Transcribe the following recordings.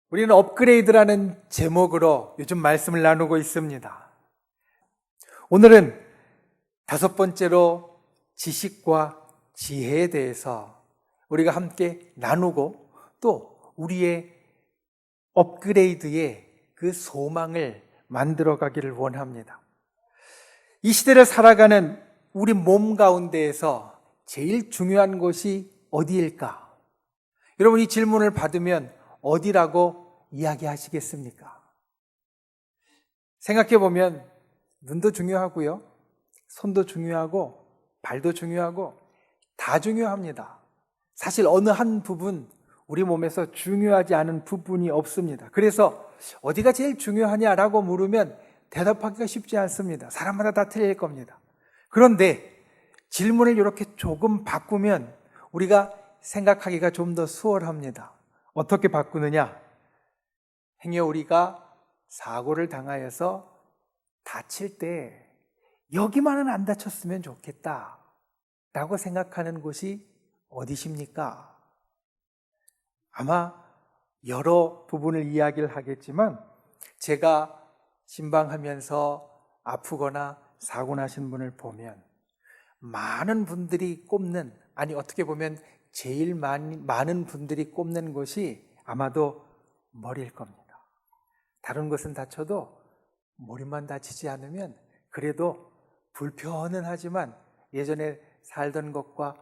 우리는 업그레이드라는 제목으로 요즘 말씀을 나누고 있습니다. 오늘은 5번째로 지식과 지혜에 대해서 우리가 함께 나누고 또 우리의 업그레이드의 그 소망을 만들어 가기를 원합니다. 이 시대를 살아가는 우리 몸 가운데에서 제일 중요한 곳이 어디일까? 여러분, 이 질문을 받으면 어디라고 이야기하시겠습니까? 생각해 보면 눈도 중요하고요, 손도 중요하고 발도 중요하고 다 중요합니다. 사실 어느 한 부분, 우리 몸에서 중요하지 않은 부분이 없습니다. 그래서 어디가 제일 중요하냐라고 물으면 대답하기가 쉽지 않습니다. 사람마다 다 틀릴 겁니다. 그런데 질문을 이렇게 조금 바꾸면 우리가 생각하기가 좀 더 수월합니다. 어떻게 바꾸느냐? 행여 우리가 사고를 당하여서 다칠 때 여기만은 안 다쳤으면 좋겠다 라고 생각하는 곳이 어디십니까? 아마 여러 부분을 이야기를 하겠지만 제가 신방하면서 아프거나 사고 나신 분을 보면 많은 분들이 꼽는, 아니 어떻게 보면 제일 많은 분들이 꼽는 곳이 아마도 머리일 겁니다. 다른 곳은 다쳐도 머리만 다치지 않으면 그래도 불편은 하지만 예전에 살던 것과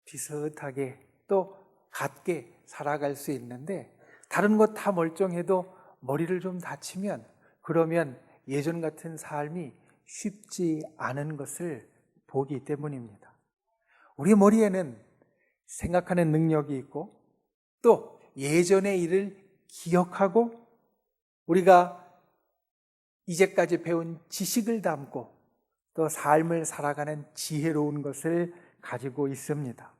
비슷하게 또 같게 살아갈 수 있는데, 다른 것 다 멀쩡해도 머리를 좀 다치면 그러면 예전 같은 삶이 쉽지 않은 것을 보기 때문입니다. 우리 머리에는 생각하는 능력이 있고 또 예전의 일을 기억하고 우리가 이제까지 배운 지식을 담고 또 삶을 살아가는 지혜로운 것을 가지고 있습니다.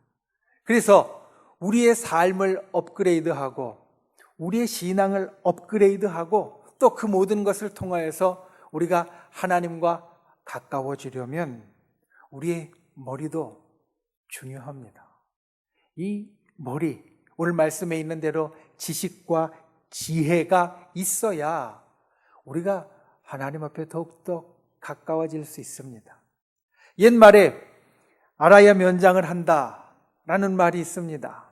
그래서 우리의 삶을 업그레이드하고 우리의 신앙을 업그레이드하고 또 그 모든 것을 통하여서 우리가 하나님과 가까워지려면 우리의 머리도 중요합니다. 이 머리, 오늘 말씀에 있는 대로 지식과 지혜가 있어야 우리가 하나님 앞에 더욱더 가까워질 수 있습니다. 옛말에 알아야 면장을 한다라는 말이 있습니다.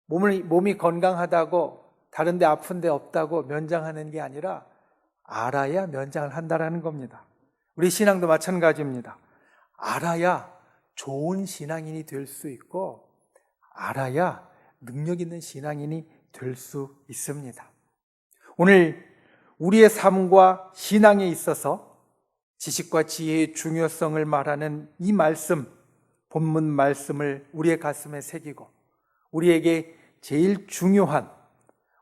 몸이 건강하다고 다른 데 아픈 데 없다고 면장하는 게 아니라 알아야 면장을 한다라는 겁니다. 우리 신앙도 마찬가지입니다. 알아야 좋은 신앙인이 될 수 있고 알아야 능력 있는 신앙인이 될 수 있습니다. 오늘 우리의 삶과 신앙에 있어서 지식과 지혜의 중요성을 말하는 이 말씀, 본문 말씀을 우리의 가슴에 새기고 우리에게 제일 중요한,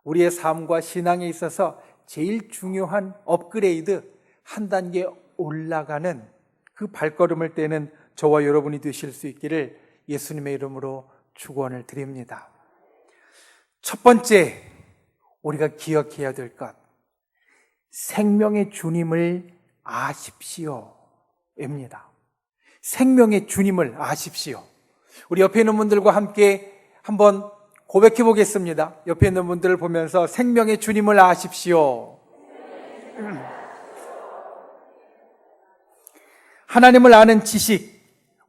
우리의 삶과 신앙에 있어서 제일 중요한 업그레이드, 한 단계 올라가는 그 발걸음을 떼는 저와 여러분이 되실 수 있기를 예수님의 이름으로 축원을 드립니다. 첫 번째, 우리가 기억해야 될 것, 생명의 주님을 아십시오입니다. 생명의 주님을 아십시오. 우리 옆에 있는 분들과 함께 한번 고백해 보겠습니다. 옆에 있는 분들을 보면서 생명의 주님을 아십시오. 하나님을 아는 지식,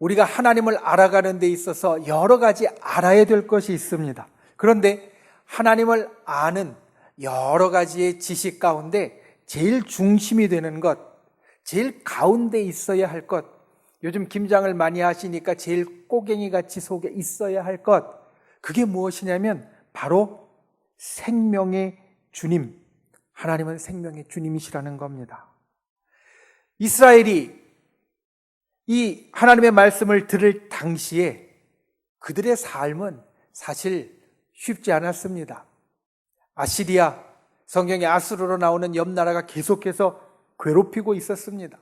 우리가 하나님을 알아가는 데 있어서 여러 가지 알아야 될 것이 있습니다. 그런데 하나님을 아는 여러 가지의 지식 가운데 제일 중심이 되는 것, 제일 가운데 있어야 할 것, 요즘 김장을 많이 하시니까 제일 꼬갱이같이 속에 있어야 할 것, 그게 무엇이냐면 바로 생명의 주님, 하나님은 생명의 주님이시라는 겁니다. 이스라엘이 이 하나님의 말씀을 들을 당시에 그들의 삶은 사실 쉽지 않았습니다. 아시리아, 성경에 아수르로 나오는 옆 나라가 계속해서 괴롭히고 있었습니다.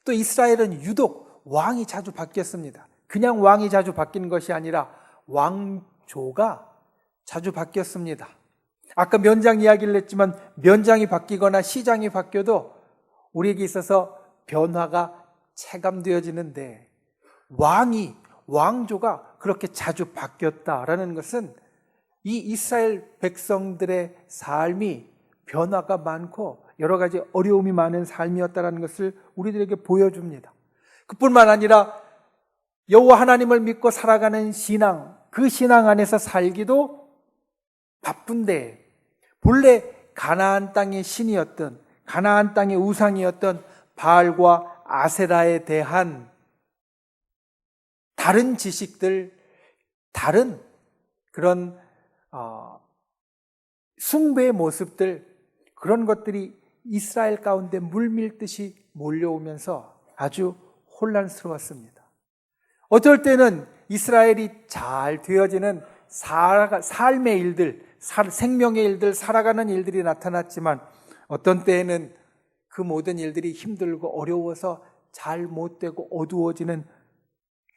또 이스라엘은 유독 왕이 자주 바뀌었습니다. 그냥 왕이 자주 바뀐 것이 아니라 왕조가 자주 바뀌었습니다. 아까 면장 이야기를 했지만 면장이 바뀌거나 시장이 바뀌어도 우리에게 있어서 변화가 체감되어지는데 왕조가 그렇게 자주 바뀌었다라는 것은 이 이스라엘 백성들의 삶이 변화가 많고 여러 가지 어려움이 많은 삶이었다는 것을 우리들에게 보여줍니다. 그뿐만 아니라 여호와 하나님을 믿고 살아가는 신앙, 그 신앙 안에서 살기도 바쁜데 본래 가나안 땅의 신이었던, 가나안 땅의 우상이었던 바알과 아세라에 대한 다른 지식들, 다른 그런 숭배의 모습들, 그런 것들이 이스라엘 가운데 물밀듯이 몰려오면서 아주 혼란스러웠습니다. 어떨 때는 이스라엘이 잘 되어지는 삶의 일들, 생명의 일들, 살아가는 일들이 나타났지만 어떤 때에는 그 모든 일들이 힘들고 어려워서 잘 못되고 어두워지는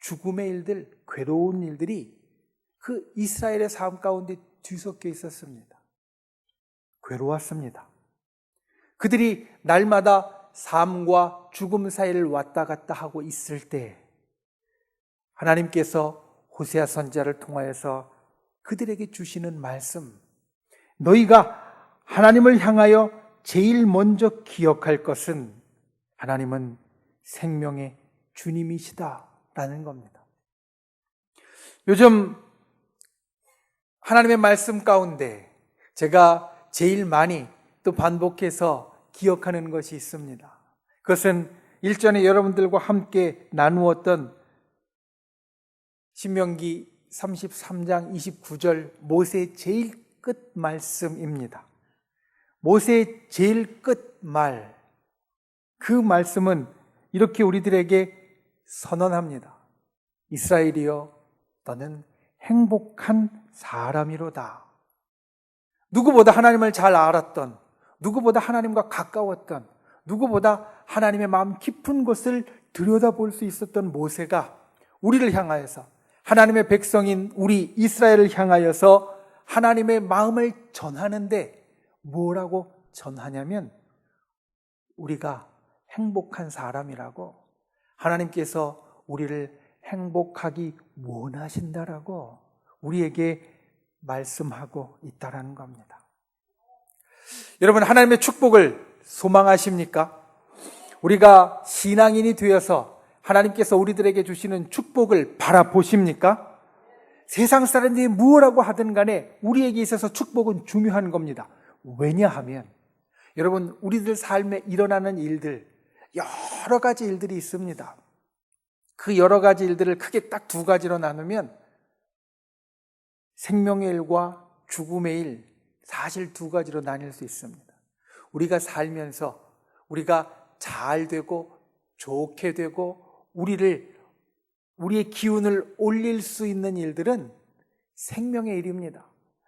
죽음의 일들, 괴로운 일들이 그 이스라엘의 삶 가운데 뒤섞여 있었습니다. 괴로웠습니다. 그들이 날마다 삶과 죽음 사이를 왔다 갔다 하고 있을 때 하나님께서 호세아 선지자를 통하여서 그들에게 주시는 말씀, 너희가 하나님을 향하여 제일 먼저 기억할 것은 하나님은 생명의 주님이시다라는 겁니다. 요즘 하나님의 말씀 가운데 제가 제일 많이 또 반복해서 기억하는 것이 있습니다. 그것은 일전에 여러분들과 함께 나누었던 신명기 33장 29절 모세의 제일 끝 말씀입니다. 모세의 제일 끝 말, 그 말씀은 이렇게 우리들에게 선언합니다. 이스라엘이여, 너는 행복한 사람이로다. 누구보다 하나님을 잘 알았던, 누구보다 하나님과 가까웠던, 누구보다 하나님의 마음 깊은 곳을 들여다볼 수 있었던 모세가 우리를 향하여서, 하나님의 백성인 우리 이스라엘을 향하여서 하나님의 마음을 전하는데 뭐라고 전하냐면 우리가 행복한 사람이라고, 하나님께서 우리를 행복하기 원하신다라고 우리에게 말씀하고 있다라는 겁니다. 여러분, 하나님의 축복을 소망하십니까? 우리가 신앙인이 되어서 하나님께서 우리들에게 주시는 축복을 바라보십니까? 세상 사람들이 무엇라고 하든 간에 우리에게 있어서 축복은 중요한 겁니다. 왜냐하면 여러분, 우리들 삶에 일어나는 일들, 여러 가지 일들이 있습니다. 그 여러 가지 일들을 크게 딱 두 가지로 나누면 생명의 일과 죽음의 일, 사실 두 가지로 나뉠 수 있습니다. 우리가 살면서 우리가 잘 되고 좋게 되고 우리의 기운을 올릴 수 있는 일들은 생명의 일입니다.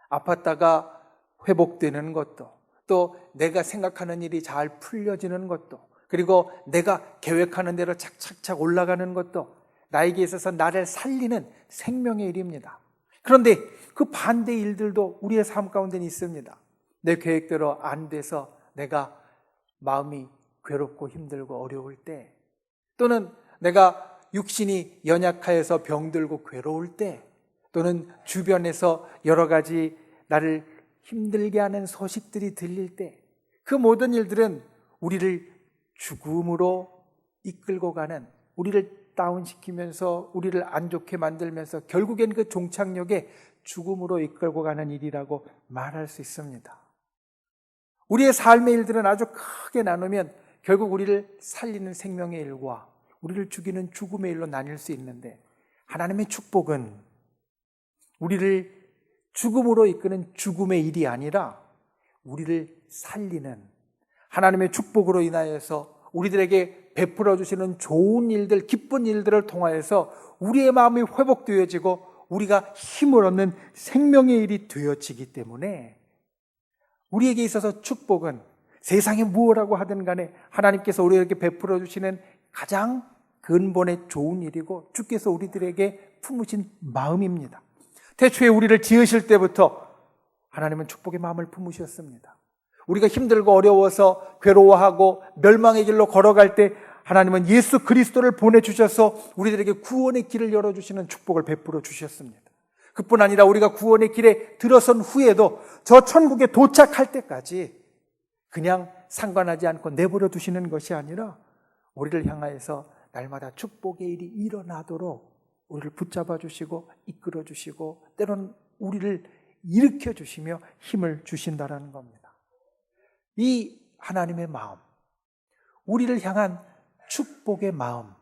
아팠다가 회복되는 것도, 또 내가 생각하는 일이 잘 풀려지는 것도, 그리고 내가 계획하는 대로 착착착 올라가는 것도 나에게 있어서 나를 살리는 생명의 일입니다. 그런데 그 반대 일들도 우리의 삶 가운데는 있습니다. 내 계획대로 안 돼서 내가 마음이 괴롭고 힘들고 어려울 때, 또는 내가 육신이 연약하여서 병들고 괴로울 때, 또는 주변에서 여러 가지 나를 힘들게 하는 소식들이 들릴 때, 그 모든 일들은 우리를 죽음으로 이끌고 가는, 우리를 다운시키면서 우리를 안 좋게 만들면서 결국엔 그 종착역에 죽음으로 이끌고 가는 일이라고 말할 수 있습니다. 우리의 삶의 일들은 아주 크게 나누면 결국 우리를 살리는 생명의 일과 우리를 죽이는 죽음의 일로 나뉠 수 있는데, 하나님의 축복은 우리를 죽음으로 이끄는 죽음의 일이 아니라 우리를 살리는, 하나님의 축복으로 인하여서 우리들에게 베풀어 주시는 좋은 일들, 기쁜 일들을 통하여서 우리의 마음이 회복되어지고 우리가 힘을 얻는 생명의 일이 되어지기 때문에, 우리에게 있어서 축복은 세상에 무엇라고 하든 간에 하나님께서 우리에게 베풀어 주시는 가장 근본의 좋은 일이고 주께서 우리들에게 품으신 마음입니다. 태초에 우리를 지으실 때부터 하나님은 축복의 마음을 품으셨습니다. 우리가 힘들고 어려워서 괴로워하고 멸망의 길로 걸어갈 때 하나님은 예수 그리스도를 보내주셔서 우리들에게 구원의 길을 열어주시는 축복을 베풀어 주셨습니다. 그뿐 아니라 우리가 구원의 길에 들어선 후에도 저 천국에 도착할 때까지 그냥 상관하지 않고 내버려 두시는 것이 아니라 우리를 향하여서 날마다 축복의 일이 일어나도록 우리를 붙잡아 주시고 이끌어 주시고 때로는 우리를 일으켜 주시며 힘을 주신다라는 겁니다. 이 하나님의 마음, 우리를 향한 축복의 마음,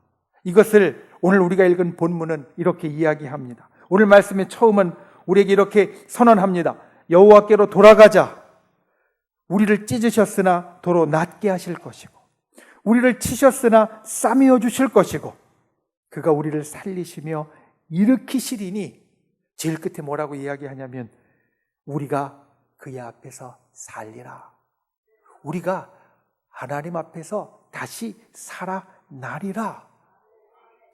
이것을 오늘 우리가 읽은 본문은 이렇게 이야기합니다. 오늘 말씀의 처음은 우리에게 이렇게 선언합니다. 여호와께로 돌아가자. 우리를 찢으셨으나 도로 낫게 하실 것이고 우리를 치셨으나 싸매어 주실 것이고 그가 우리를 살리시며 일으키시리니, 제일 끝에 뭐라고 이야기하냐면 우리가 그의 앞에서 살리라. 우리가 하나님 앞에서 다시 살아나리라.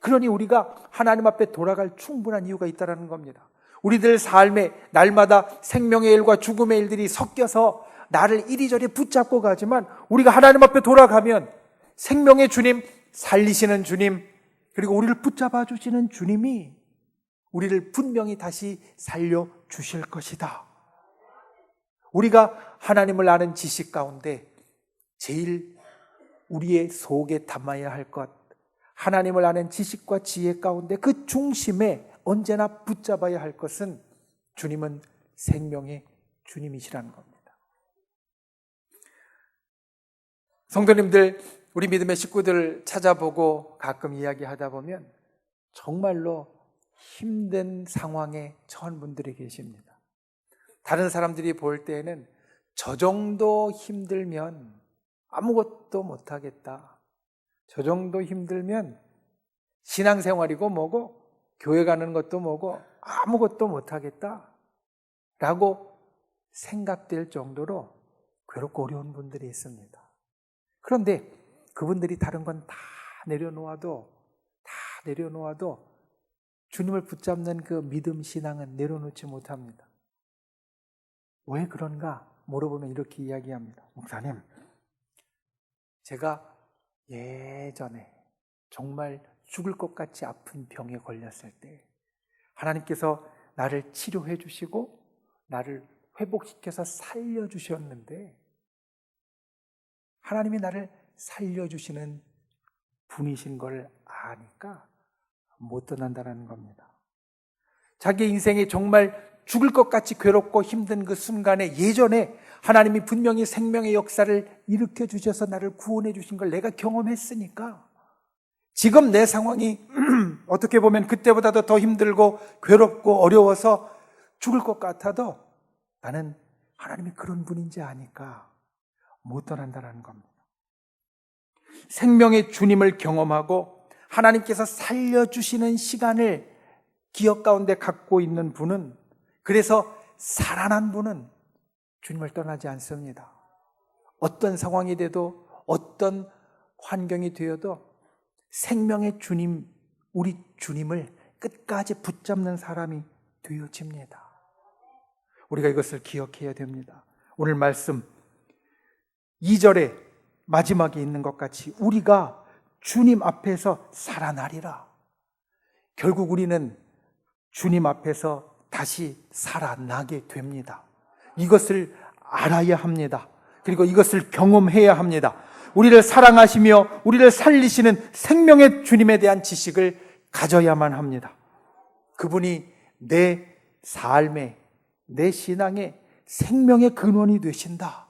그러니 우리가 하나님 앞에 돌아갈 충분한 이유가 있다는 겁니다. 우리들 삶에 날마다 생명의 일과 죽음의 일들이 섞여서 나를 이리저리 붙잡고 가지만 우리가 하나님 앞에 돌아가면 생명의 주님, 살리시는 주님, 그리고 우리를 붙잡아 주시는 주님이 우리를 분명히 다시 살려주실 것이다. 우리가 하나님을 아는 지식 가운데 제일 우리의 속에 담아야 할 것, 하나님을 아는 지식과 지혜 가운데 그 중심에 언제나 붙잡아야 할 것은 주님은 생명의 주님이시라는 겁니다. 성도님들, 우리 믿음의 식구들 찾아보고 가끔 이야기하다 보면 정말로 힘든 상황에 처한 분들이 계십니다. 다른 사람들이 볼 때에는 저 정도 힘들면 아무것도 못하겠다. 저 정도 힘들면 신앙생활이고 뭐고 교회 가는 것도 뭐고 아무것도 못하겠다 라고 생각될 정도로 괴롭고 어려운 분들이 있습니다. 그런데 그분들이 다른 건 다 내려놓아도 주님을 붙잡는 그 믿음 신앙은 내려놓지 못합니다. 왜 그런가 물어보면 이렇게 이야기합니다. 목사님, 제가 예전에 정말 죽을 것 같이 아픈 병에 걸렸을 때 하나님께서 나를 치료해 주시고 나를 회복시켜서 살려주셨는데 하나님이 나를 살려주시는 분이신 걸 아니까 못 떠난다는 겁니다. 자기 인생이 정말 죽을 것 같이 괴롭고 힘든 그 순간에 예전에 하나님이 분명히 생명의 역사를 일으켜 주셔서 나를 구원해 주신 걸 내가 경험했으니까 지금 내 상황이 어떻게 보면 그때보다도 더 힘들고 괴롭고 어려워서 죽을 것 같아도 나는 하나님이 그런 분인지 아니까 못 떠난다는 겁니다. 생명의 주님을 경험하고 하나님께서 살려주시는 시간을 기억 가운데 갖고 있는 분은, 그래서 살아난 분은 주님을 떠나지 않습니다. 어떤 상황이 돼도 어떤 환경이 되어도 생명의 주님, 우리 주님을 끝까지 붙잡는 사람이 되어집니다. 우리가 이것을 기억해야 됩니다. 오늘 말씀 2절에 마지막에 있는 것 같이 우리가 주님 앞에서 살아나리라. 결국 우리는 주님 앞에서 다시 살아나게 됩니다. 이것을 알아야 합니다. 그리고 이것을 경험해야 합니다. 우리를 사랑하시며 우리를 살리시는 생명의 주님에 대한 지식을 가져야만 합니다. 그분이 내 삶에, 내 신앙에 생명의 근원이 되신다.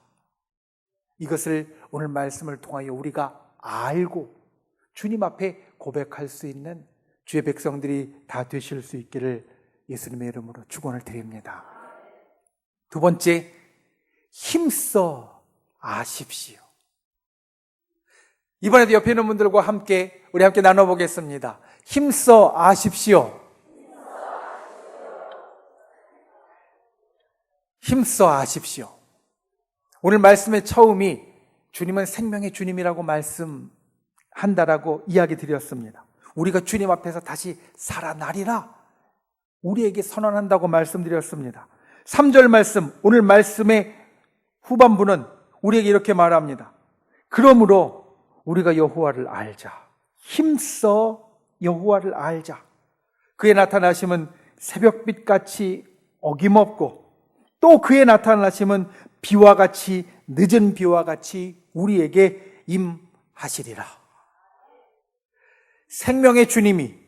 이것을 오늘 말씀을 통하여 우리가 알고 주님 앞에 고백할 수 있는 주의 백성들이 다 되실 수 있기를 예수님의 이름으로 축원을 드립니다. 두 번째, 힘써 아십시오. 이번에도 옆에 있는 분들과 함께 우리 함께 나눠보겠습니다. 힘써 아십시오. 힘써 아십시오. 오늘 말씀의 처음이 주님은 생명의 주님이라고 말씀한다라고 이야기 드렸습니다. 우리가 주님 앞에서 다시 살아나리라 우리에게 선언한다고 말씀드렸습니다. 3절 말씀, 오늘 말씀의 후반부는 우리에게 이렇게 말합니다. 그러므로 우리가 여호와를 알자. 힘써 여호와를 알자. 그의 나타나심은 새벽빛같이 어김없고 또 그의 나타나심은 비와 같이 늦은 비와 같이 우리에게 임하시리라. 생명의 주님이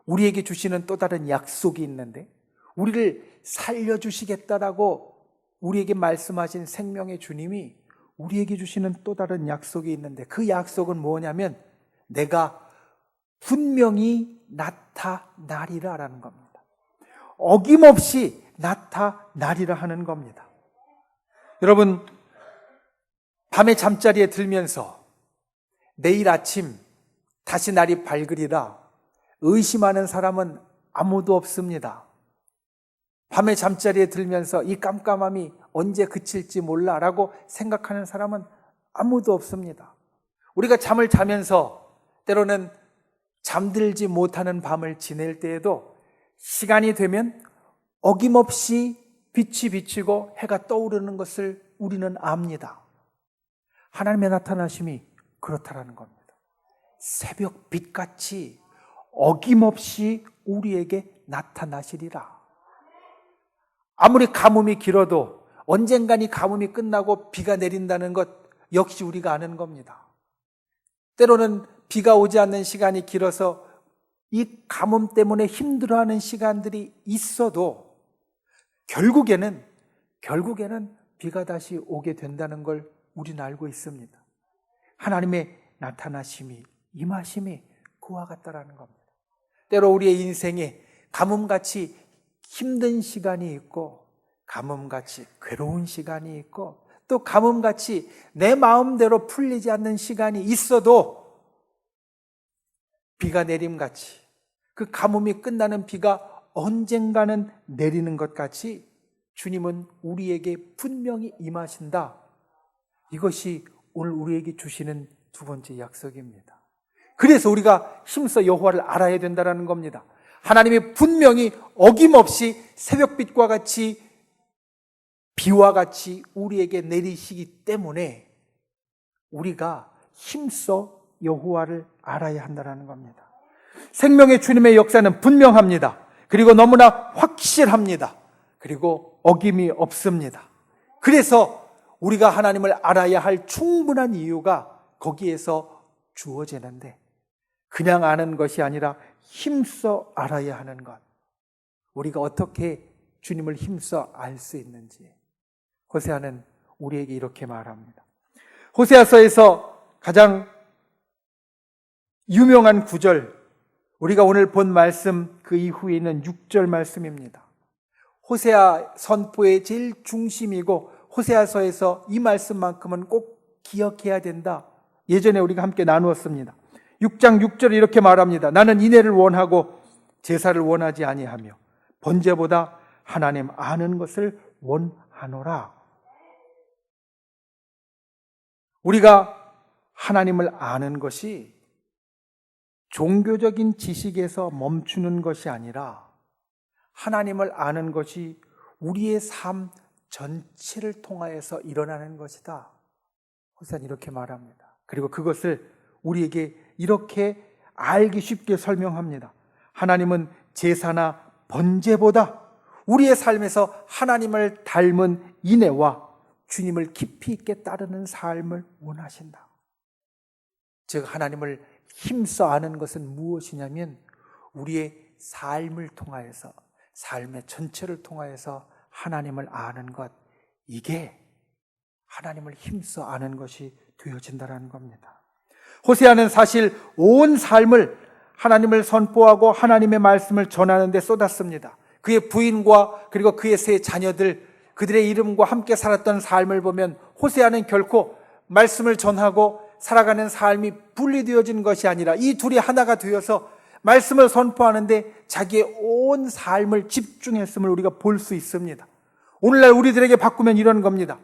우리에게 주시는 또 다른 약속이 있는데, 우리를 살려주시겠다라고 우리에게 말씀하신 생명의 주님이 우리에게 주시는 또 다른 약속이 있는데, 그 약속은 뭐냐면 내가 분명히 나타나리라라는 겁니다. 어김없이 나타나리라 하는 겁니다. 여러분, 밤에 잠자리에 들면서 내일 아침 다시 날이 밝으리라 의심하는 사람은 아무도 없습니다. 밤에 잠자리에 들면서 이 깜깜함이 언제 그칠지 몰라라고 생각하는 사람은 아무도 없습니다. 우리가 잠을 자면서 때로는 잠들지 못하는 밤을 지낼 때에도 시간이 되면 어김없이 빛이 비치고 해가 떠오르는 것을 우리는 압니다. 하나님의 나타나심이 그렇다라는 겁니다. 새벽 빛같이 어김없이 우리에게 나타나시리라. 아무리 가뭄이 길어도 언젠간 이 가뭄이 끝나고 비가 내린다는 것 역시 우리가 아는 겁니다. 때로는 비가 오지 않는 시간이 길어서 이 가뭄 때문에 힘들어하는 시간들이 있어도 결국에는 비가 다시 오게 된다는 걸 우리는 알고 있습니다. 하나님의 나타나심이, 임하심이 그와 같다라는 겁니다. 때로 우리의 인생에 가뭄같이 힘든 시간이 있고, 가뭄같이 괴로운 시간이 있고, 또 가뭄같이 내 마음대로 풀리지 않는 시간이 있어도 비가 내림같이, 그 가뭄이 끝나는 비가 언젠가는 내리는 것 같이 주님은 우리에게 분명히 임하신다. 이것이 오늘 우리에게 주시는 두 번째 약속입니다. 그래서 우리가 힘써 여호와를 알아야 된다는 겁니다. 하나님이 분명히 어김없이 새벽빛과 같이 비와 같이 우리에게 내리시기 때문에 우리가 힘써 여호와를 알아야 한다는 겁니다. 생명의 주님의 역사는 분명합니다. 그리고 너무나 확실합니다. 그리고 어김이 없습니다. 그래서 우리가 하나님을 알아야 할 충분한 이유가 거기에서 주어지는데, 그냥 아는 것이 아니라 힘써 알아야 하는 것. 우리가 어떻게 주님을 힘써 알 수 있는지 호세아는 우리에게 이렇게 말합니다. 호세아서에서 가장 유명한 구절, 우리가 오늘 본 말씀 그 이후에 있는 6절 말씀입니다. 호세아 선포의 제일 중심이고 호세아서에서 이 말씀만큼은 꼭 기억해야 된다. 예전에 우리가 함께 나누었습니다. 6장 6절에 이렇게 말합니다. 나는 인애를 원하고 제사를 원하지 아니하며 번제보다 하나님 아는 것을 원하노라. 우리가 하나님을 아는 것이 종교적인 지식에서 멈추는 것이 아니라 하나님을 아는 것이 우리의 삶 전체를 통하여서 일어나는 것이다. 호세아는 이렇게 말합니다. 그리고 그것을 우리에게 이렇게 알기 쉽게 설명합니다. 하나님은 제사나 번제보다 우리의 삶에서 하나님을 닮은 인애와 주님을 깊이 있게 따르는 삶을 원하신다. 즉 하나님을 힘써 아는 것은 무엇이냐면 우리의 삶을 통하여서, 삶의 전체를 통하여서 하나님을 아는 것, 이게 하나님을 힘써 아는 것이 되어진다는 겁니다. 호세아는 사실 온 삶을 하나님을 선포하고 하나님의 말씀을 전하는 데 쏟았습니다. 그의 부인과 그리고 그의 세 자녀들, 그들의 이름과 함께 살았던 삶을 보면 호세아는 결코 말씀을 전하고 살아가는 삶이 분리되어진 것이 아니라 이 둘이 하나가 되어서 말씀을 선포하는데 자기의 온 삶을 집중했음을 우리가 볼 수 있습니다. 오늘날 우리들에게 바꾸면 이런 겁니다.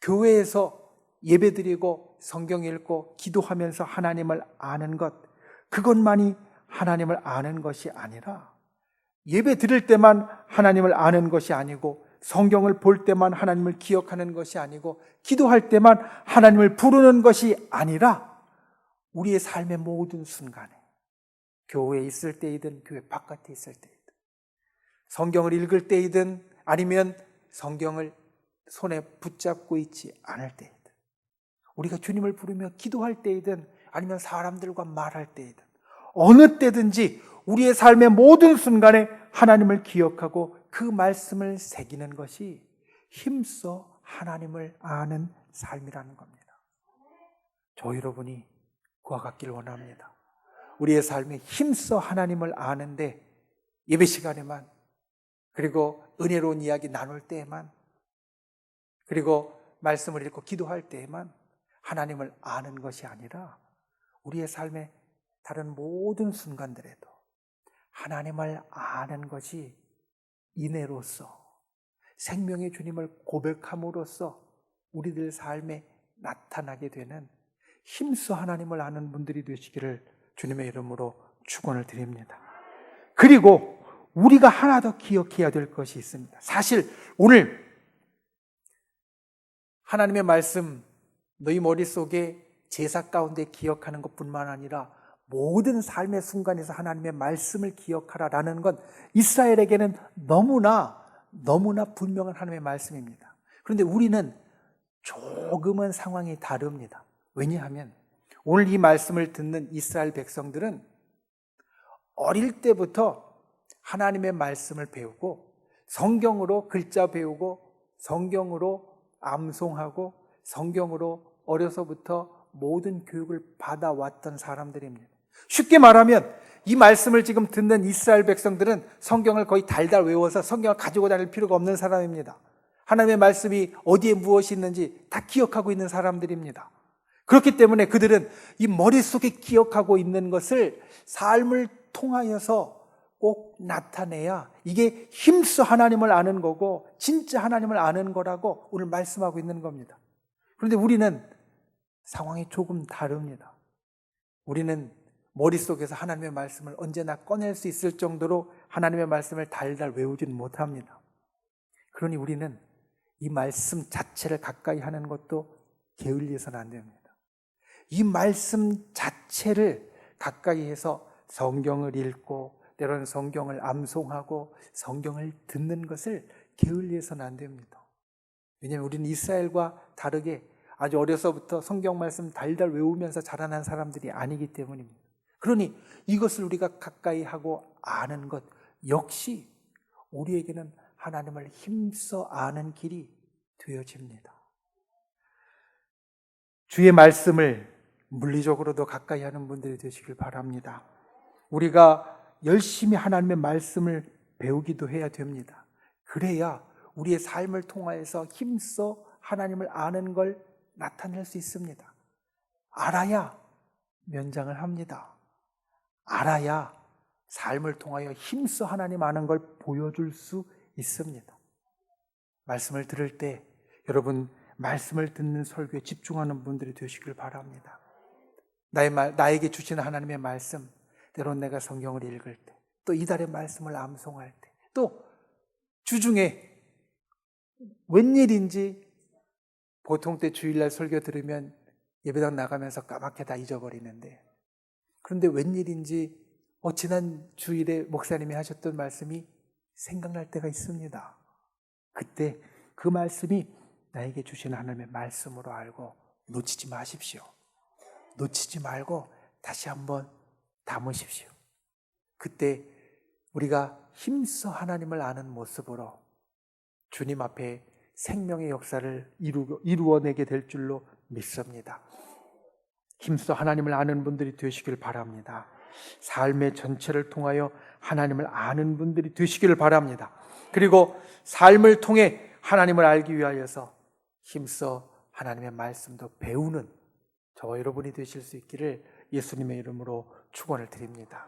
교회에서 예배드리고 성경 읽고 기도하면서 하나님을 아는 것, 그것만이 하나님을 아는 것이 아니라 예배 드릴 때만 하나님을 아는 것이 아니고 성경을 볼 때만 하나님을 기억하는 것이 아니고 기도할 때만 하나님을 부르는 것이 아니라 우리의 삶의 모든 순간에, 교회에 있을 때이든 교회 바깥에 있을 때이든 성경을 읽을 때이든 아니면 성경을 손에 붙잡고 있지 않을 때이든, 우리가 주님을 부르며 기도할 때이든 아니면 사람들과 말할 때이든 어느 때든지 우리의 삶의 모든 순간에 하나님을 기억하고 그 말씀을 새기는 것이 힘써 하나님을 아는 삶이라는 겁니다. 저 여러분이 그와 같기를 원합니다. 우리의 삶에 힘써 하나님을 아는데 예배 시간에만, 그리고 은혜로운 이야기 나눌 때에만, 그리고 말씀을 읽고 기도할 때에만 하나님을 아는 것이 아니라 우리의 삶의 다른 모든 순간들에도 하나님을 아는 것이 인애로서, 생명의 주님을 고백함으로써 우리들 삶에 나타나게 되는 힘써 하나님을 아는 분들이 되시기를 주님의 이름으로 축원을 드립니다. 그리고 우리가 하나 더 기억해야 될 것이 있습니다. 사실 오늘 하나님의 말씀 너희 머릿속에 제사 가운데 기억하는 것뿐만 아니라 모든 삶의 순간에서 하나님의 말씀을 기억하라라는 건 이스라엘에게는 너무나 분명한 하나님의 말씀입니다. 그런데 우리는 조금은 상황이 다릅니다. 왜냐하면 오늘 이 말씀을 듣는 이스라엘 백성들은 어릴 때부터 하나님의 말씀을 배우고 성경으로 글자 배우고 성경으로 암송하고 성경으로 어려서부터 모든 교육을 받아왔던 사람들입니다. 쉽게 말하면 이 말씀을 지금 듣는 이스라엘 백성들은 성경을 거의 달달 외워서 성경을 가지고 다닐 필요가 없는 사람입니다. 하나님의 말씀이 어디에 무엇이 있는지 다 기억하고 있는 사람들입니다. 그렇기 때문에 그들은 이 머릿속에 기억하고 있는 것을 삶을 통하여서 꼭 나타내야 이게 힘써 하나님을 아는 거고 진짜 하나님을 아는 거라고 오늘 말씀하고 있는 겁니다. 그런데 우리는 상황이 조금 다릅니다. 우리는 머릿속에서 하나님의 말씀을 언제나 꺼낼 수 있을 정도로 하나님의 말씀을 달달 외우지는 못합니다. 그러니 우리는 이 말씀 자체를 가까이 하는 것도 게을리해서는 안 됩니다. 이 말씀 자체를 가까이 해서 성경을 읽고 때로는 성경을 암송하고 성경을 듣는 것을 게을리해서는 안 됩니다. 왜냐하면 우리는 이스라엘과 다르게 아주 어려서부터 성경 말씀 달달 외우면서 자라난 사람들이 아니기 때문입니다. 그러니 이것을 우리가 가까이 하고 아는 것 역시 우리에게는 하나님을 힘써 아는 길이 되어집니다. 주의 말씀을 물리적으로도 가까이 하는 분들이 되시길 바랍니다. 우리가 열심히 하나님의 말씀을 배우기도 해야 됩니다. 그래야 우리의 삶을 통하여서 힘써 하나님을 아는 걸 나타낼 수 있습니다. 알아야 면장을 합니다. 알아야 삶을 통하여 힘써 하나님 아는 걸 보여줄 수 있습니다. 말씀을 들을 때 여러분 말씀을 듣는 설교에 집중하는 분들이 되시길 바랍니다. 나에게 주시는 하나님의 말씀, 때론 내가 성경을 읽을 때, 또 이달의 말씀을 암송할 때, 또 주중에 웬일인지 보통 때 주일날 설교 들으면 예배당 나가면서 까맣게 다 잊어버리는데, 그런데 웬일인지 지난 주일에 목사님이 하셨던 말씀이 생각날 때가 있습니다. 그때 그 말씀이 나에게 주시는 하나님의 말씀으로 알고 놓치지 마십시오. 놓치지 말고 다시 한번 담으십시오. 그때 우리가 힘써 하나님을 아는 모습으로 주님 앞에 생명의 역사를 이루어내게 될 줄로 믿습니다. 힘써 하나님을 아는 분들이 되시길 바랍니다. 삶의 전체를 통하여 하나님을 아는 분들이 되시기를 바랍니다. 그리고 삶을 통해 하나님을 알기 위하여서 힘써 하나님의 말씀도 배우는 저와 여러분이 되실 수 있기를 예수님의 이름으로 축원을 드립니다.